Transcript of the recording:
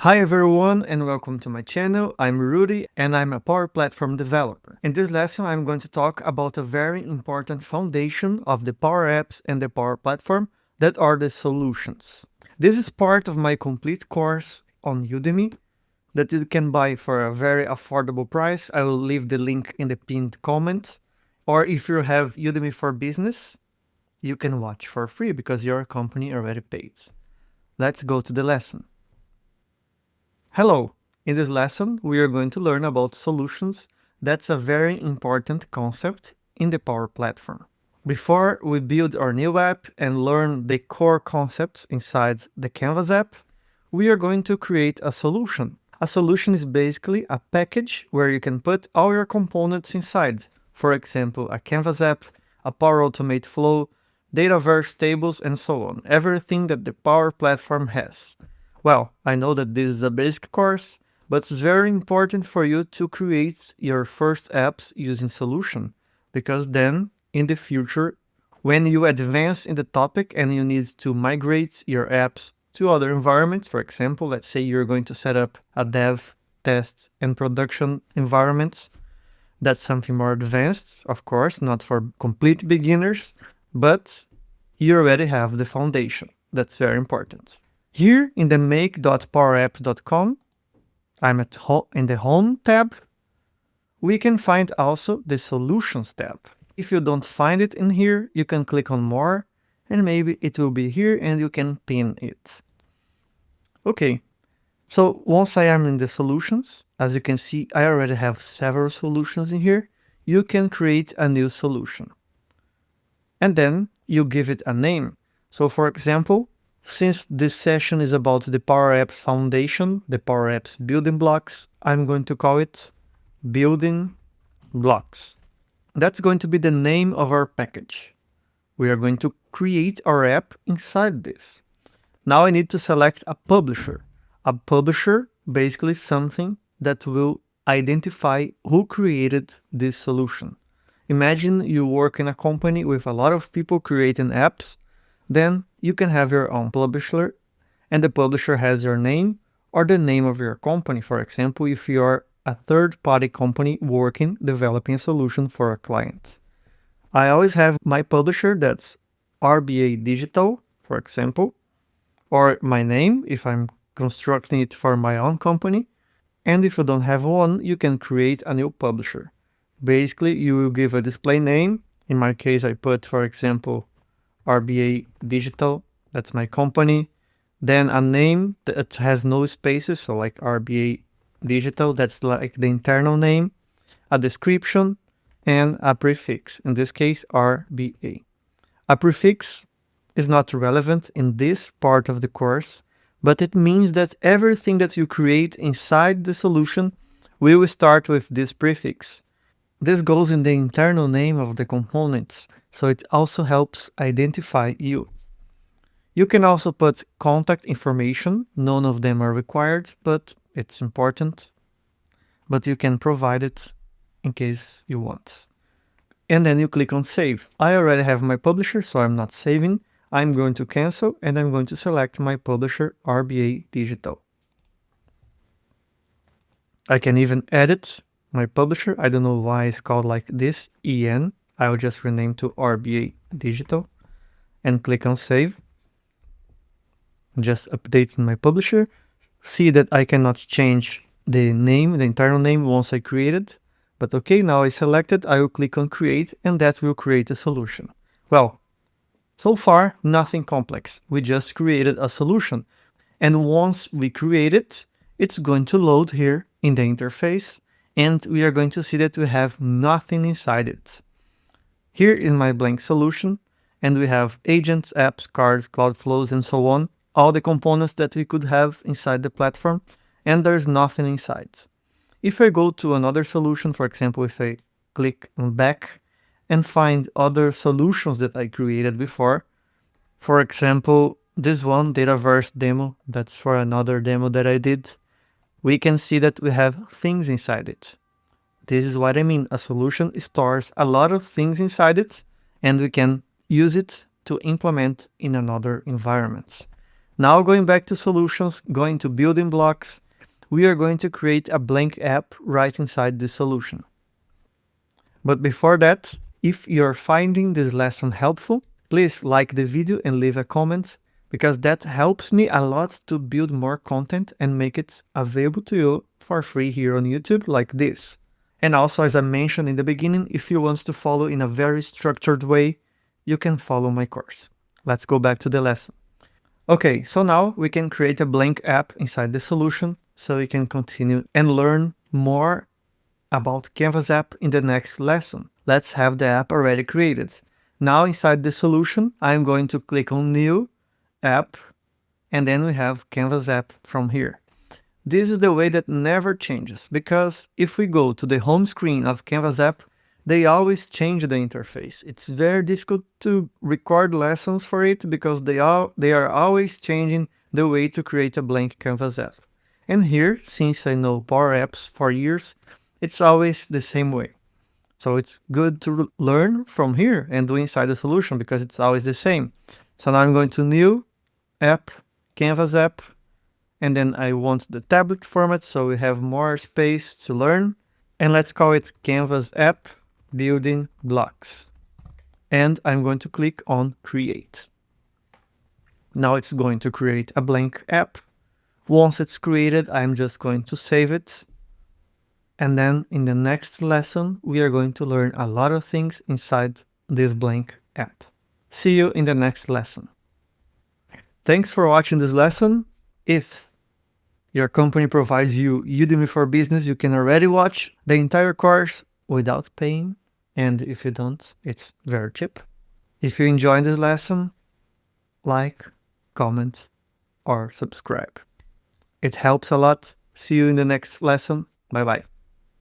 Hi everyone and welcome to my channel. I'm Rudy and I'm a Power Platform developer. In this lesson, I'm going to talk about a very important foundation of the Power Apps and the Power Platform that are the solutions. This is part of my complete course on Udemy that you can buy for a very affordable price. I will leave the link in the pinned comment. Or if you have Udemy for Business, you can watch for free because your company already paid. Let's go to the lesson. Hello! In this lesson, we are going to learn about solutions. That's a very important concept in the Power Platform. Before we build our new app and learn the core concepts inside the Canvas app, we are going to create a solution. A solution is basically a package where you can put all your components inside. For example, a Canvas app, a Power Automate flow, Dataverse tables, and so on. Everything that the Power Platform has. Well, I know that this is a basic course, but it's very important for you to create your first apps using solution, because then in the future, when you advance in the topic and you need to migrate your apps to other environments, for example, let's say you're going to set up a dev, test, and production environments, that's something more advanced, of course, not for complete beginners, but you already have the foundation. That's very important. Here in the make.powerapp.com, I'm in the Home tab. We can find also the Solutions tab. If you don't find it in here, you can click on More, and maybe it will be here and you can pin it. Okay, so once I am in the Solutions, as you can see, I already have several solutions in here. You can create a new solution. And then you give it a name. So for example, since this session is about the Power Apps Foundation, the Power Apps building blocks, I'm going to call it Building Blocks. That's going to be the name of our package. We are going to create our app inside this. Now I need to select a publisher. A publisher, basically something that will identify who created this solution. Imagine you work in a company with a lot of people creating apps. Then you can have your own publisher, and the publisher has your name or the name of your company. For example, if you are a third-party company developing a solution for a client. I always have my publisher, that's RBA Digital, for example, or my name if I'm constructing it for my own company. And if you don't have one, you can create a new publisher. Basically, you will give a display name. In my case, I put, for example, RBA Digital, that's my company. Then a name that has no spaces, so like RBA Digital, that's like the internal name, a description, and a prefix, in this case RBA. A prefix is not relevant in this part of the course, but it means that everything that you create inside the solution will start with this prefix. This goes in the internal name of the components, so it also helps identify you. You can also put contact information. None of them are required, but it's important. But you can provide it in case you want. And then you click on Save. I already have my publisher, so I'm not saving. I'm going to cancel, and I'm going to select my publisher, RBA Digital. I can even edit my publisher. I don't know why it's called like this, EN. I will just rename to RBA Digital and click on Save. Just updating my publisher. See that I cannot change the name, the internal name once I create it. But okay, now I selected, I will click on Create, and that will create a solution. Well, so far, nothing complex. We just created a solution. And once we create it, it's going to load here in the interface, and we are going to see that we have nothing inside it. Here is my blank solution, and we have agents, apps, cards, cloud flows, and so on, all the components that we could have inside the platform, and there's nothing inside. If I go to another solution, for example, if I click on back and find other solutions that I created before, for example, this one, Dataverse demo, that's for another demo that I did, we can see that we have things inside it. This is what I mean. A solution stores a lot of things inside it, and we can use it to implement in another environment. Now going back to solutions, going to building blocks, we are going to create a blank app right inside the solution. But before that, if you're finding this lesson helpful, please like the video and leave a comment, because that helps me a lot to build more content and make it available to you for free here on YouTube like this. And also, as I mentioned in the beginning, if you want to follow in a very structured way, you can follow my course. Let's go back to the lesson. Okay, so now we can create a blank app inside the solution so we can continue and learn more about Canvas app in the next lesson. Let's have the app already created. Now inside the solution, I'm going to click on New App, and then we have Canvas app from here. This is the way that never changes, because if we go to the home screen of Canvas app, they always change the interface. It's very difficult to record lessons for it because they are always changing the way to create a blank Canvas app. And here, since I know Power Apps for years, it's always the same way. So it's good to learn from here and do inside the solution because it's always the same. So now I'm going to New App, Canvas app, and then I want the tablet format so we have more space to learn. And let's call it Canvas app building blocks. And I'm going to click on create. Now it's going to create a blank app. Once it's created, I'm just going to save it. And then in the next lesson, we are going to learn a lot of things inside this blank app. See you in the next lesson. Thanks for watching this lesson. If your company provides you Udemy for Business, you can already watch the entire course without paying. And if you don't, it's very cheap. If you enjoyed this lesson, like, comment, or subscribe. It helps a lot. See you in the next lesson. Bye-bye.